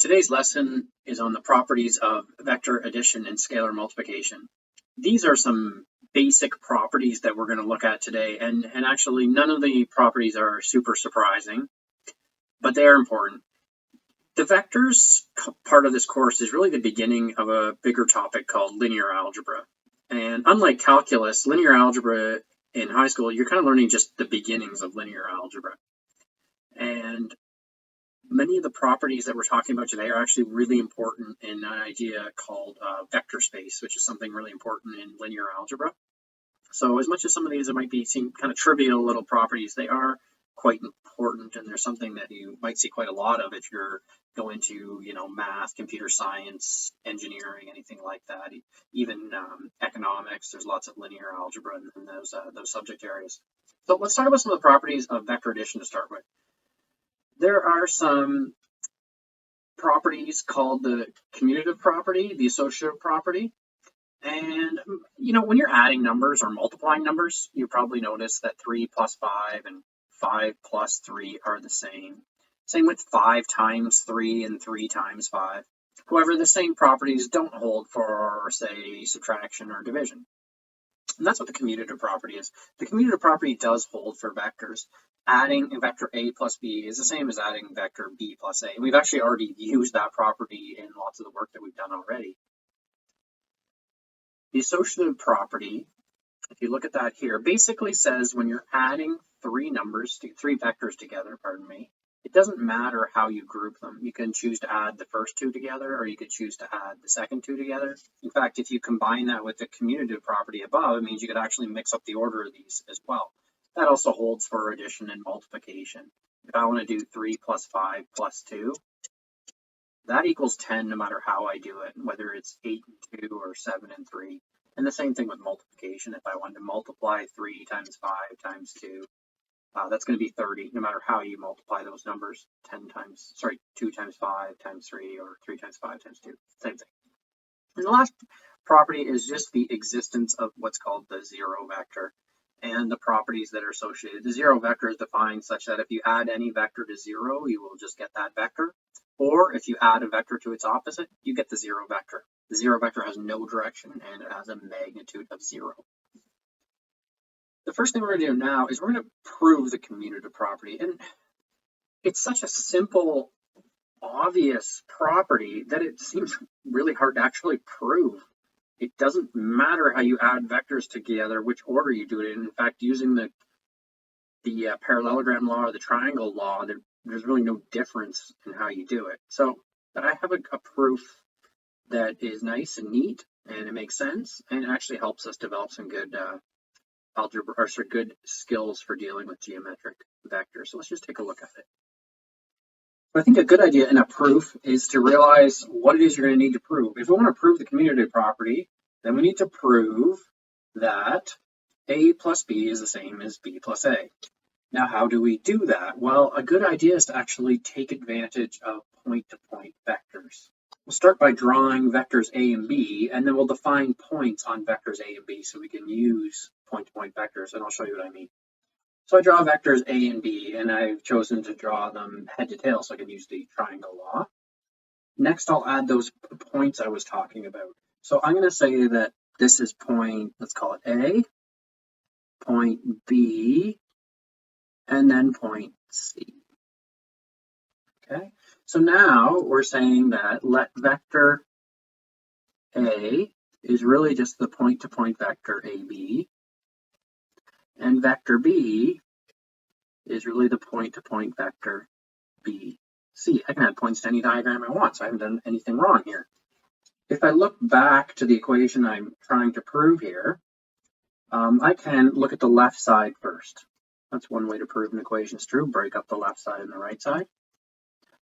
Today's lesson is on the properties of vector addition and scalar multiplication. These are some basic properties that we're going to look at today, and actually none of the properties are super surprising, but they are important. The vectors part of this course is really the beginning of a bigger topic called linear algebra. And unlike calculus, linear algebra in high school, you're kind of learning just the beginnings of linear algebra. And many of the properties that we're talking about today are actually really important in an idea called vector space, which is something really important in linear algebra. So as much as some of these might seem kind of trivial little properties, they are quite important, and they're something that you might see quite a lot of if you're going to, math, computer science, engineering, anything like that. Even economics, there's lots of linear algebra in those subject areas. So let's talk about some of the properties of vector addition to start with. There are some properties called the commutative property, the associative property. And, when you're adding numbers or multiplying numbers, you probably notice that 3 plus 5 and 5 plus 3 are the same. Same with 5 times 3 and 3 times 5. However, the same properties don't hold for, say, subtraction or division. And that's what the commutative property is. The commutative property does hold for vectors. Adding a vector A plus B is the same as adding vector B plus A. We've actually already used that property in lots of the work that we've done already. The associative property, if you look at that here, basically says when you're adding three vectors together, it doesn't matter how you group them. You can choose to add the first two together, or you could choose to add the second two together. In fact, if you combine that with the commutative property above, it means you could actually mix up the order of these as well. That also holds for addition and multiplication. If I want to do 3 plus 5 plus 2, that equals 10 no matter how I do it, whether it's 8 and 2 or 7 and 3. And the same thing with multiplication. If I wanted to multiply 3 times 5 times 2, that's going to be 30 no matter how you multiply those numbers. 2 times 5 times 3, or 3 times 5 times 2. Same thing. And the last property is just the existence of what's called the zero vector and the properties that are associated. The zero vector is defined such that if you add any vector to 0, you will just get that vector. Or if you add a vector to its opposite, you get the zero vector. The zero vector has no direction and it has a magnitude of 0. The first thing we're going to do now is we're going to prove the commutative property. And it's such a simple, obvious property that it seems really hard to actually prove. It doesn't matter how you add vectors together, which order you do it in. In fact, using the Parallelogram Law or the Triangle Law, there's really no difference in how you do it. So I have a proof that is nice and neat, and it makes sense, and it actually helps us develop some good good skills for dealing with geometric vectors. So let's just take a look at it. I think a good idea in a proof is to realize what it is you're going to need to prove. If we want to prove the commutative property, then we need to prove that A plus B is the same as B plus A. Now, how do we do that? Well, a good idea is to actually take advantage of point-to-point vectors. We'll start by drawing vectors A and B, and then we'll define points on vectors A and B so we can use point-to-point vectors, and I'll show you what I mean. So I draw vectors A and B, and I've chosen to draw them head to tail so I can use the triangle law. Next, I'll add those points I was talking about. So I'm going to say that this is point, let's call it A, point B, and then point C. Okay, so now we're saying that let vector A is really just the point-to-point vector AB, and vector B is really the point-to-point vector BC. I can add points to any diagram I want, so I haven't done anything wrong here. If I look back to the equation I'm trying to prove here, I can look at the left side first. That's one way to prove an equation is true. Break up the left side and the right side.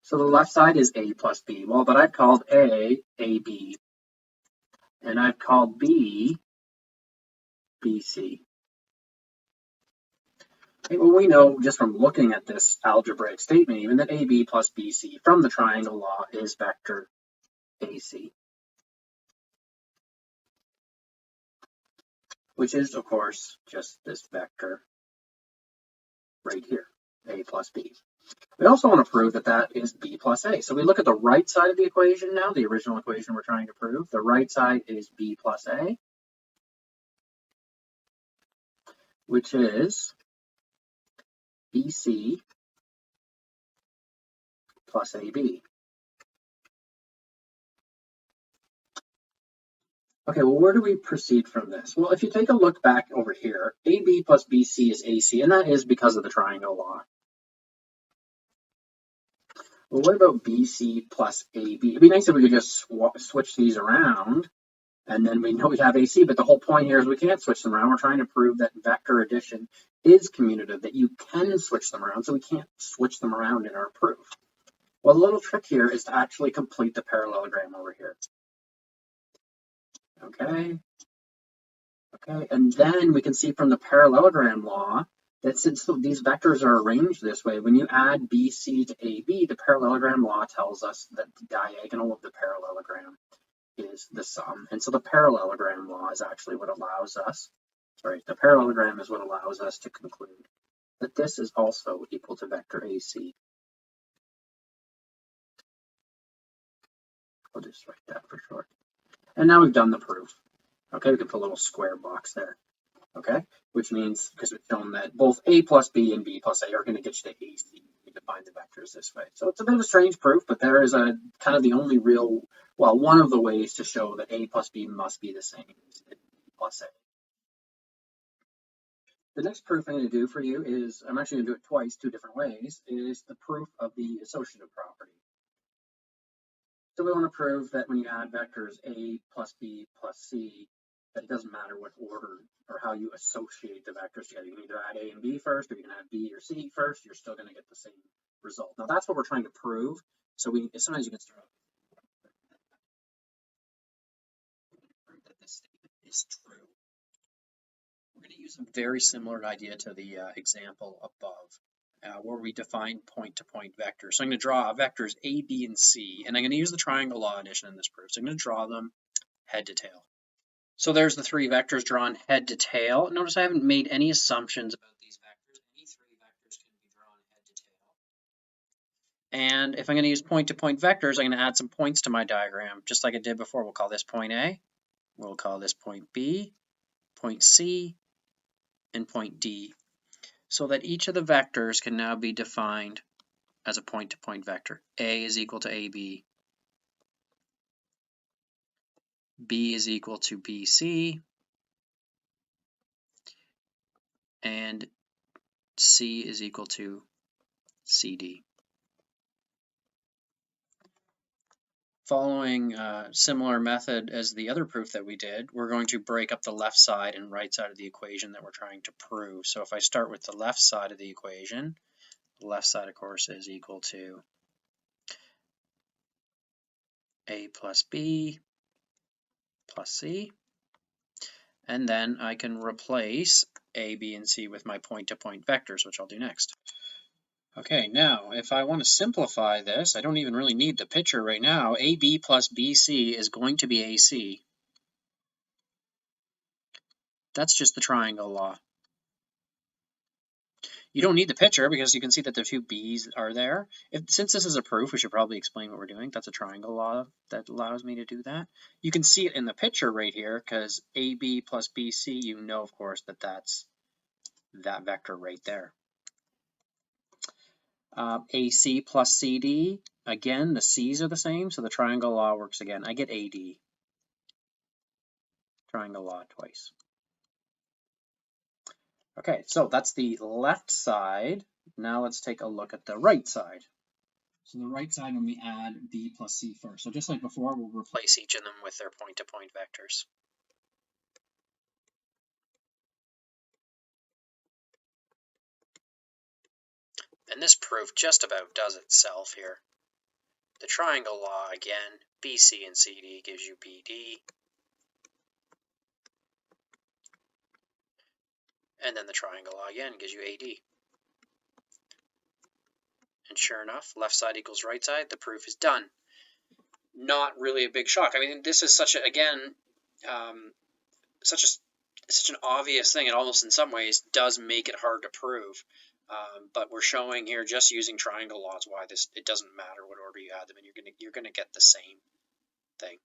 So the left side is A plus B. Well, but I've called A, AB. And I've called B, BC. Okay, well, we know just from looking at this algebraic statement even that AB plus BC from the triangle law is vector AC, which is, of course, just this vector right here, A plus B. We also want to prove that that is b plus a. So we look at the right side of the equation now, the original equation we're trying to prove. The right side is b plus a, which is bc plus ab. Okay, well, where do we proceed from this? Well, if you take a look back over here, AB plus BC is AC, and that is because of the triangle law. Well, what about BC plus AB? It'd be nice if we could just switch these around, and then we know we have AC, but the whole point here is we can't switch them around. We're trying to prove that vector addition is commutative, that you can switch them around, so we can't switch them around in our proof. Well, the little trick here is to actually complete the parallelogram over here. Okay. Okay, and then we can see from the parallelogram law that since these vectors are arranged this way, when you add BC to AB, the parallelogram law tells us that the diagonal of the parallelogram is the sum. And so the parallelogram law is actually what allows us, the parallelogram is what allows us to conclude that this is also equal to vector AC. I'll just write that for short. And now we've done the proof. Okay, we can put a little square box there. Okay, which means, because we've shown that both a plus b and b plus a are going to get you to AC. You define the vectors this way. So it's a bit of a strange proof, but there is a kind of the only real, well, one of the ways to show that a plus b must be the same as b plus a. The next proof I'm going to do for you is, I'm actually going to do it twice, two different ways, is the proof of the associative property. So we want to prove that when you add vectors a plus b plus c, that it doesn't matter what order or how you associate the vectors together. You can either add a and b first, or you can add b or c first. You're still going to get the same result. Now that's what we're trying to prove. So sometimes you can start off prove that this statement is true. We're going to use a very similar idea to the example above, where we define point-to-point vectors. So I'm going to draw vectors a, b, and c, and I'm going to use the triangle law addition in this proof. So I'm going to draw them head to tail. So there's the three vectors drawn head to tail. Notice I haven't made any assumptions about these vectors. Any three vectors can be drawn head to tail. And if I'm going to use point-to-point vectors, I'm going to add some points to my diagram, just like I did before. We'll call this point A, we'll call this point B, point C, and point D, so that each of the vectors can now be defined as a point-to-point vector. A is equal to AB, B is equal to BC, and C is equal to CD. Following a similar method as the other proof that we did, we're going to break up the left side and right side of the equation that we're trying to prove. So if I start with the left side of the equation, the left side, of course, is equal to A plus B plus C. And then I can replace A, B, and C with my point-to-point vectors, which I'll do next. Okay, now if I want to simplify this, I don't even really need the picture right now. AB plus BC is going to be AC. That's just the triangle law. You don't need the picture because you can see that the two B's are there. Since this is a proof, we should probably explain what we're doing. That's a triangle law that allows me to do that. You can see it in the picture right here because AB plus BC, you know, of course, that that's that vector right there. AC plus CD, again, the C's are the same, so the triangle law works again. I get AD. Triangle law twice. Okay, so that's the left side. Now let's take a look at the right side. So the right side, when we add B plus C first. So just like before, we'll replace each of them with their point-to-point vectors. And this proof just about does itself here. The triangle law again, BC and CD gives you BD. And then the triangle law again gives you AD. And sure enough, left side equals right side, the proof is done. Not really a big shock. I mean, this is such a, again, such an obvious thing. It almost in some ways does make it hard to prove. But we're showing here just using triangle laws why it doesn't matter what order you add them in. You're gonna get the same thing.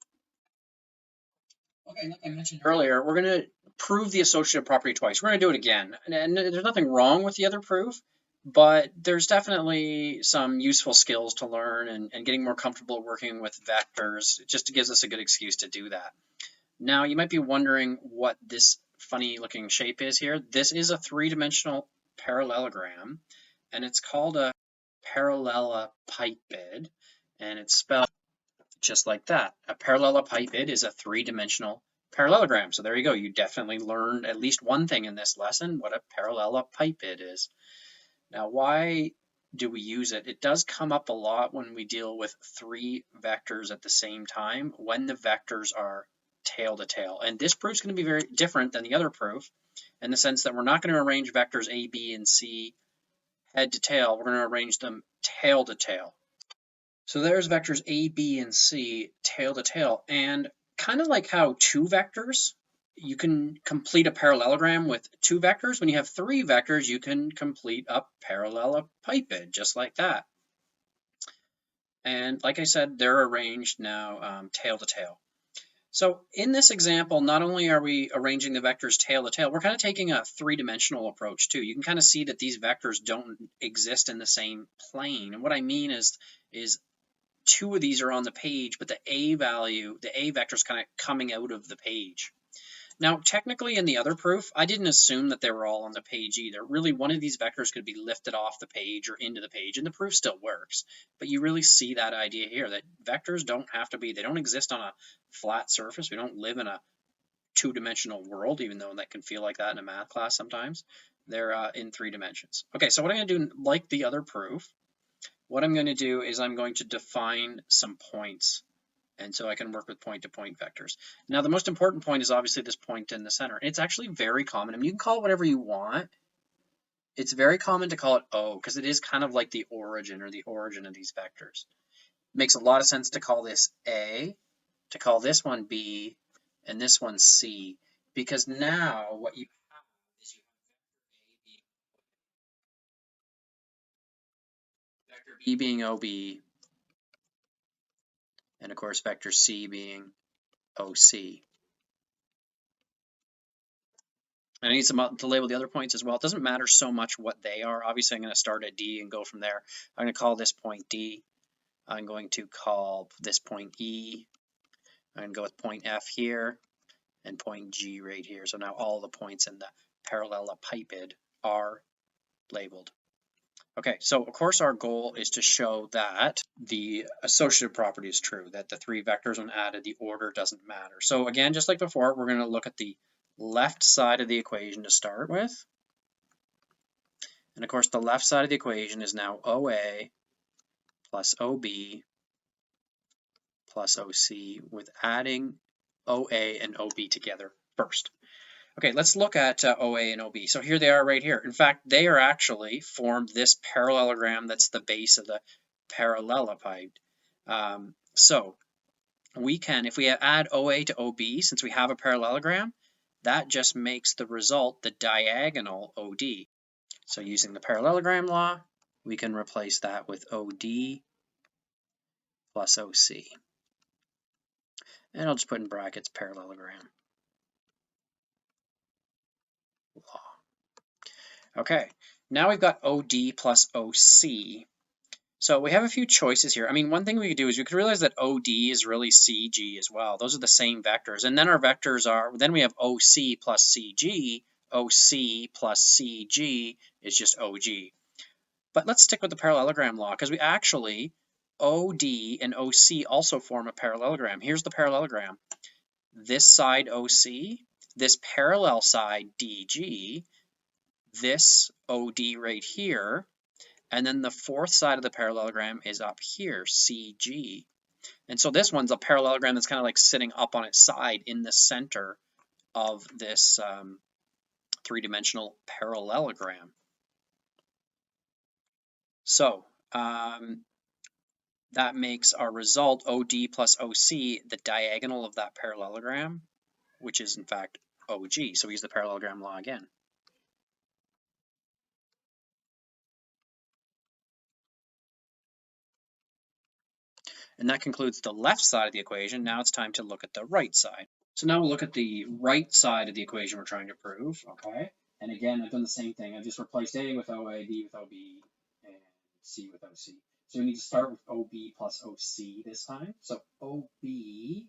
Okay, like I mentioned earlier, we're going to prove the associative property twice. We're going to do it again. And there's nothing wrong with the other proof, but there's definitely some useful skills to learn and getting more comfortable working with vectors. It just gives us a good excuse to do that. Now, you might be wondering what this funny looking shape is here. This is a three-dimensional parallelogram, and it's called a parallelepiped, and it's spelled just like that. A parallelepiped is a three-dimensional parallelogram. So there you go. You definitely learned at least one thing in this lesson, what a parallelepiped is. Now, why do we use it? It does come up a lot when we deal with three vectors at the same time, when the vectors are tail to tail. And this proof is going to be very different than the other proof in the sense that we're not going to arrange vectors A, B, and C head to tail. We're going to arrange them tail to tail. So there's vectors A, B, and C tail to tail. And kind of like how two vectors, you can complete a parallelogram with two vectors. When you have three vectors, you can complete a parallelepiped, just like that. And like I said, they're arranged now tail to tail. So in this example, not only are we arranging the vectors tail to tail, we're kind of taking a three-dimensional approach too. You can kind of see that these vectors don't exist in the same plane. And what I mean is two of these are on the page, but the A value, the A vector is kind of coming out of the page. Now, technically in the other proof, I didn't assume that they were all on the page either. Really, one of these vectors could be lifted off the page or into the page, and the proof still works. But you really see that idea here, that vectors don't have to be, they don't exist on a flat surface. We don't live in a two-dimensional world, even though that can feel like that in a math class sometimes. They're in 3 dimensions. Okay, so what I'm going to do, like the other proof, what I'm going to do is I'm going to define some points. And so I can work with point-to-point vectors. Now, the most important point is obviously this point in the center. It's actually very common. I mean, you can call it whatever you want. It's very common to call it O because it is kind of like the origin of these vectors. It makes a lot of sense to call this A, to call this one B, and this one C, because now what you have is you have vector B being OB, and of course vector C being OC. And I need to label the other points as well. It doesn't matter so much what they are. Obviously, I'm going to start at D and go from there. I'm going to call this point D. I'm going to call this point E. I'm going to go with point F here and point G right here. So now all the points in the parallelepiped are labeled. Okay, so of course our goal is to show that the associative property is true, that the three vectors when added, the order doesn't matter. So again, just like before, we're going to look at the left side of the equation to start with. And of course, the left side of the equation is now OA plus OB plus OC with adding OA and OB together first. Okay, let's look at OA and OB. So here they are right here. In fact, they are actually formed this parallelogram that's the base of the parallelepiped. So we can, if we add OA to OB, since we have a parallelogram, that just makes the result the diagonal OD. So using the parallelogram law, we can replace that with OD plus OC. And I'll just put in brackets parallelogram law. Okay, now we've got OD plus OC. So we have a few choices here. I mean, one thing we could do is we could realize that OD is really CG as well. Those are the same vectors. And then our vectors are, then we have OC plus CG. OC plus CG is just OG. But let's stick with the parallelogram law because we actually, OD and OC also form a parallelogram. Here's the parallelogram. This side OC, this parallel side DG, this OD right here, and then the fourth side of the parallelogram is up here, CG. And so this one's a parallelogram that's kind of like sitting up on its side in the center of this three-dimensional parallelogram. So that makes our result OD plus OC the diagonal of that parallelogram, which is in fact OG. So we use the parallelogram law again. And that concludes the left side of the equation. Now it's time to look at the right side. So now we'll look at the right side of the equation we're trying to prove, okay? And again, I've done the same thing. I've just replaced A with OA, B with OB, and C with OC. So we need to start with OB plus OC this time. So OB, okay,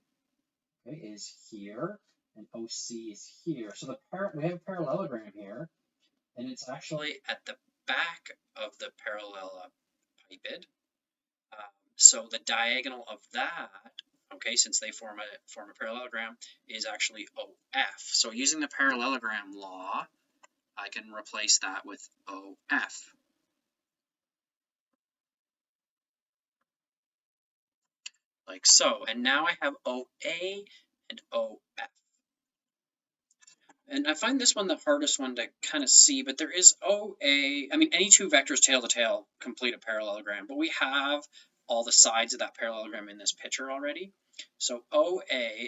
is here, and OC is here. So we have a parallelogram here, and it's actually at the back of the parallelepiped. So the diagonal of that, okay, since they form a parallelogram, is actually OF. So using the parallelogram law, I can replace that with OF. Like so. And now I have OA and OF. And I find this one the hardest one to kind of see, but there is OA. I mean, any two vectors tail to tail complete a parallelogram, but we have all the sides of that parallelogram in this picture already. So OA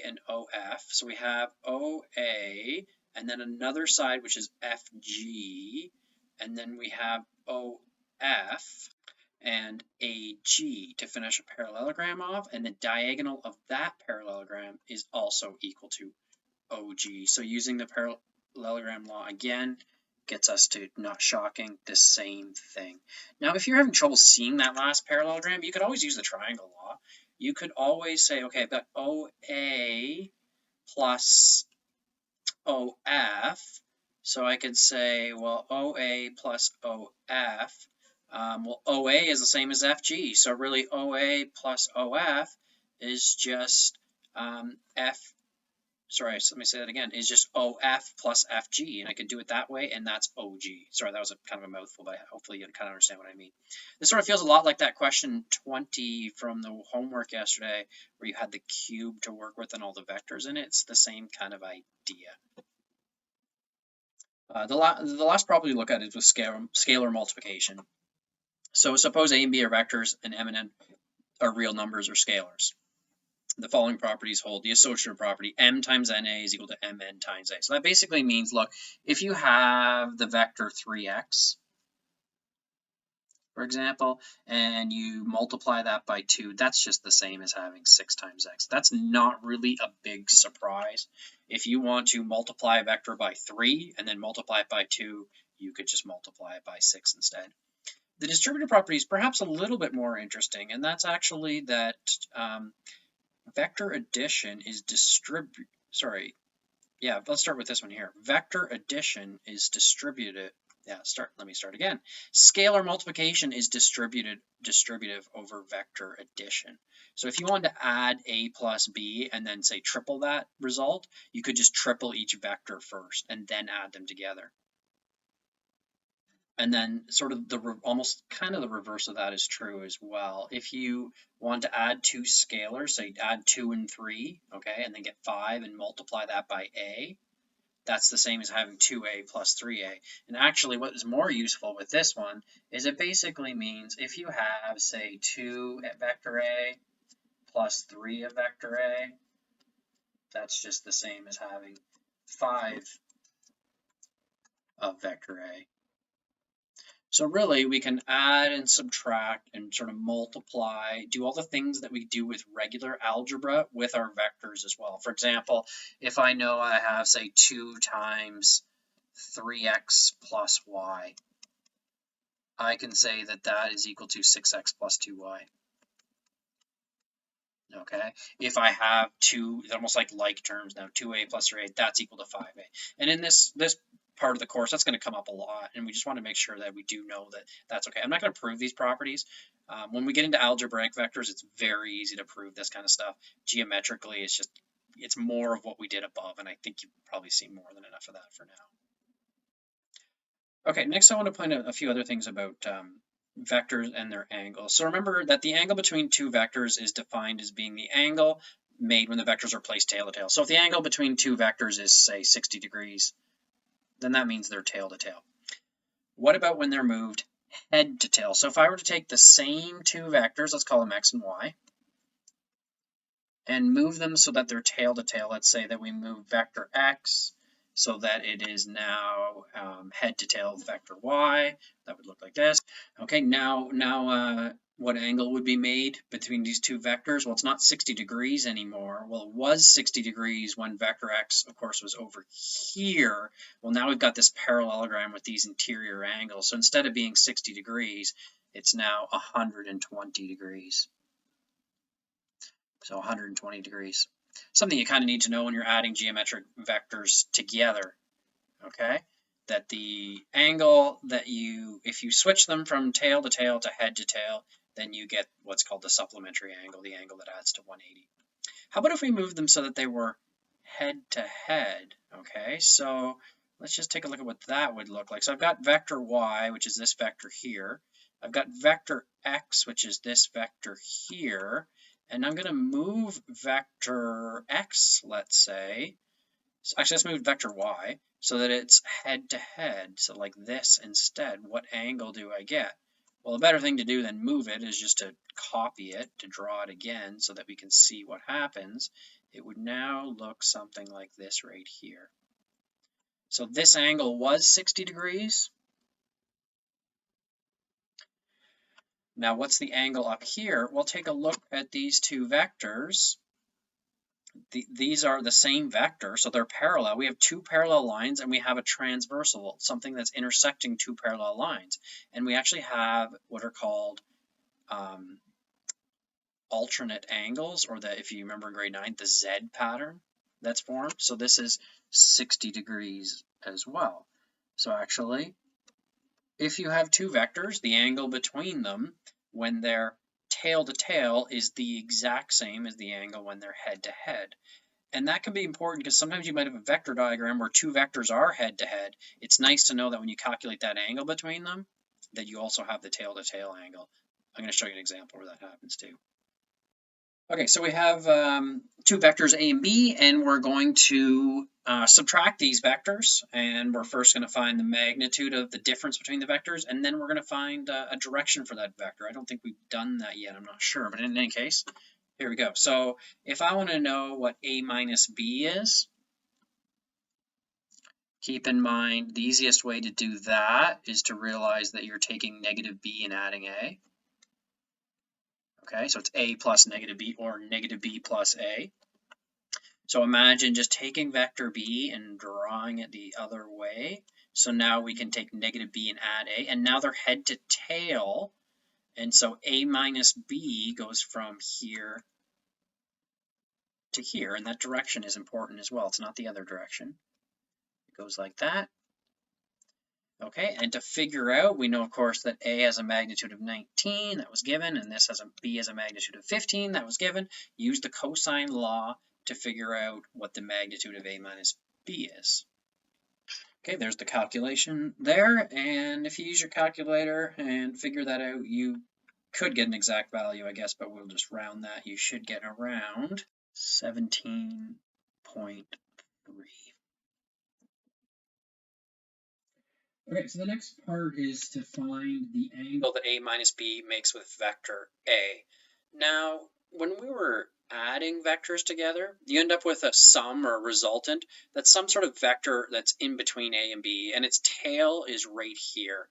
and OF. So we have OA and then another side, which is FG. And then we have OF and AG to finish a parallelogram off. And the diagonal of that parallelogram is also equal to OG. So using the parallelogram law again gets us to, not shocking, the same thing. Now, if you're having trouble seeing that last parallelogram, you could always use the triangle law. You could always say, okay, I've got OA plus OF. So I could say, well, OA plus OF. Well, OA is the same as FG. So really, OA plus OF is just sorry, let me say that again, is just OF plus FG, and I could do it that way, and that's OG. Sorry, that was kind of a mouthful, but hopefully you kind of understand what I mean. This sort of feels a lot like that question 20 from the homework yesterday, where you had the cube to work with and all the vectors in it. It's the same kind of idea. The last problem you look at is with scalar multiplication. So suppose A and B are vectors, and M and N are real numbers or scalars. The following properties hold. The associative property, m times na is equal to mn times a. So that basically means, look, if you have the vector 3x, for example, and you multiply that by 2, that's just the same as having 6 times x. That's not really a big surprise. If you want to multiply a vector by 3 and then multiply it by 2, you could just multiply it by 6 instead. The distributive property is perhaps a little bit more interesting, and that's actually that vector addition is let's start with this one here. Vector addition is distributed. Let me start again. Scalar multiplication is distributive over vector addition. So if you wanted to add A plus B and then say triple that result, you could just triple each vector first and then add them together. And then sort of almost kind of the reverse of that is true as well. If you want to add two scalars, say add 2 and 3, okay, and then get 5 and multiply that by A, that's the same as having 2A plus 3A. And actually what is more useful with this one is it basically means if you have, say, 2 at vector A plus 3 at vector A, that's just the same as having 5 of vector A. So really, we can add and subtract and sort of multiply, do all the things that we do with regular algebra with our vectors as well. For example, if I know I have, say, 2 times 3x plus y, I can say that that is equal to 6x plus 2y. Okay, if I have almost like terms now, 2a plus 3a, that's equal to 5a. And in this part of the course, that's going to come up a lot, and we just want to make sure that we do know that that's okay. I'm not going to prove these properties. When we get into algebraic vectors, it's very easy to prove this kind of stuff. Geometrically, it's more of what we did above, and I think you've probably seen more than enough of that for now. Okay, next I want to point out a few other things about vectors and their angles. So remember that the angle between two vectors is defined as being the angle made when the vectors are placed tail to tail. So if the angle between two vectors is, say, 60 degrees, then that means they're tail to tail. What about when they're moved head to tail? So if I were to take the same two vectors, let's call them x and y, and move them so that they're tail to tail, let's say that we move vector x so that it is now head to tail vector y. That would look like this. Okay, now what angle would be made between these two vectors? Well, it's not 60 degrees anymore. Well, it was 60 degrees when vector x, of course, was over here. Well, now we've got this parallelogram with these interior angles. So instead of being 60 degrees, it's now 120 degrees. So 120 degrees. Something you kind of need to know when you're adding geometric vectors together, okay? That the angle that if you switch them from tail to head to tail, then you get what's called the supplementary angle, the angle that adds to 180. How about if we move them so that they were head to head, okay? So let's just take a look at what that would look like. So I've got vector y, which is this vector here. I've got vector x, which is this vector here. And I'm going to move vector x, let's say. So actually, let's move vector y so that it's head to head. So like this instead. What angle do I get? Well, a better thing to do than move it is just to copy it, to draw it again so that we can see what happens. It would now look something like this right here. So this angle was 60 degrees. Now, what's the angle up here? We'll take a look at these two vectors. These are the same vector, so they're parallel. We have two parallel lines and we have a transversal, something that's intersecting two parallel lines. And we actually have what are called alternate angles, or if you remember in grade 9, the Z pattern that's formed. So this is 60 degrees as well. So actually, if you have two vectors, the angle between them when they're tail to tail is the exact same as the angle when they're head to head. And that can be important because sometimes you might have a vector diagram where two vectors are head to head. It's nice to know that when you calculate that angle between them, that you also have the tail to tail angle. I'm going to show you an example where that happens too. Okay, so we have two vectors A and B, and we're going to subtract these vectors, and we're first going to find the magnitude of the difference between the vectors, and then we're going to find a direction for that vector. I don't think we've done that yet, I'm not sure, but in any case, here we go. So if I want to know what A minus B is, keep in mind the easiest way to do that is to realize that you're taking negative B and adding A. Okay, so it's A plus negative B or negative B plus A. So imagine just taking vector B and drawing it the other way. So now we can take negative B and add A, and now they're head to tail. And so A minus B goes from here to here, and that direction is important as well. It's not the other direction. It goes like that. Okay, and to figure out, we know, of course, that A has a magnitude of 19, that was given, and B has a magnitude of 15, that was given. Use the cosine law to figure out what the magnitude of A minus B is. Okay, there's the calculation there, and if you use your calculator and figure that out, you could get an exact value, I guess, but we'll just round that. You should get around 17.3. Okay, so the next part is to find the angle that A minus B makes with vector A. Now, when we were adding vectors together, you end up with a sum or a resultant that's some sort of vector that's in between A and B, and its tail is right here.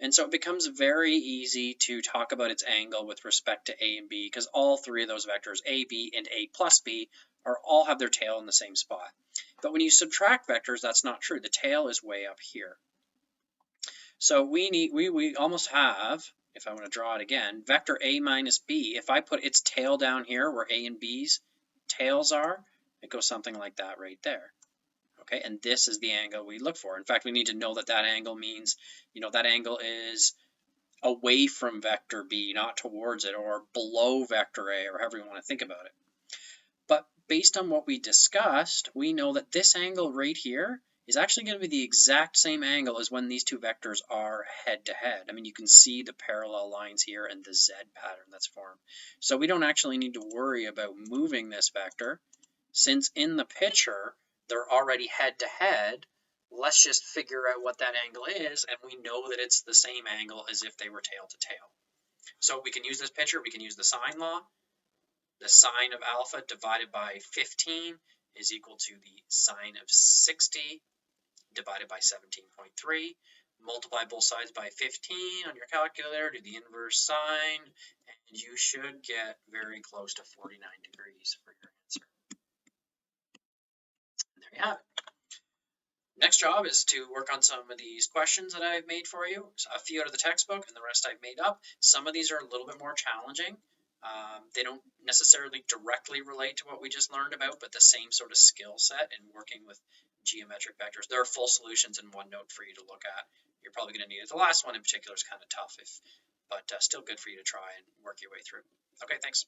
And so it becomes very easy to talk about its angle with respect to A and B, because all three of those vectors, A, B, and A plus B, all have their tail in the same spot. But when you subtract vectors, that's not true. The tail is way up here. So we almost have, if I want to draw it again, vector A minus B. If I put its tail down here where A and B's tails are, it goes something like that right there. Okay, and this is the angle we look for. In fact, we need to know that that angle means, that angle is away from vector B, not towards it, or below vector A, or however you want to think about it. But based on what we discussed, we know that this angle right here is actually going to be the exact same angle as when these two vectors are head to head. I mean, you can see the parallel lines here and the Z pattern that's formed. So we don't actually need to worry about moving this vector. Since in the picture, they're already head to head, let's just figure out what that angle is, and we know that it's the same angle as if they were tail to tail. So we can use this picture, we can use the sine law. The sine of alpha divided by 15 is equal to the sine of 60 divided by 17.3. Multiply both sides by 15 on your calculator, do the inverse sine, and you should get very close to 49 degrees for your answer. And there you have it. Next job is to work on some of these questions that I've made for you. So a few out of the textbook and the rest I've made up. Some of these are a little bit more challenging. They don't necessarily directly relate to what we just learned about, but the same sort of skill set in working with geometric vectors. There are full solutions in OneNote for you to look at. You're probably going to need it. The last one in particular is kind of tough, but still good for you to try and work your way through. Okay, thanks.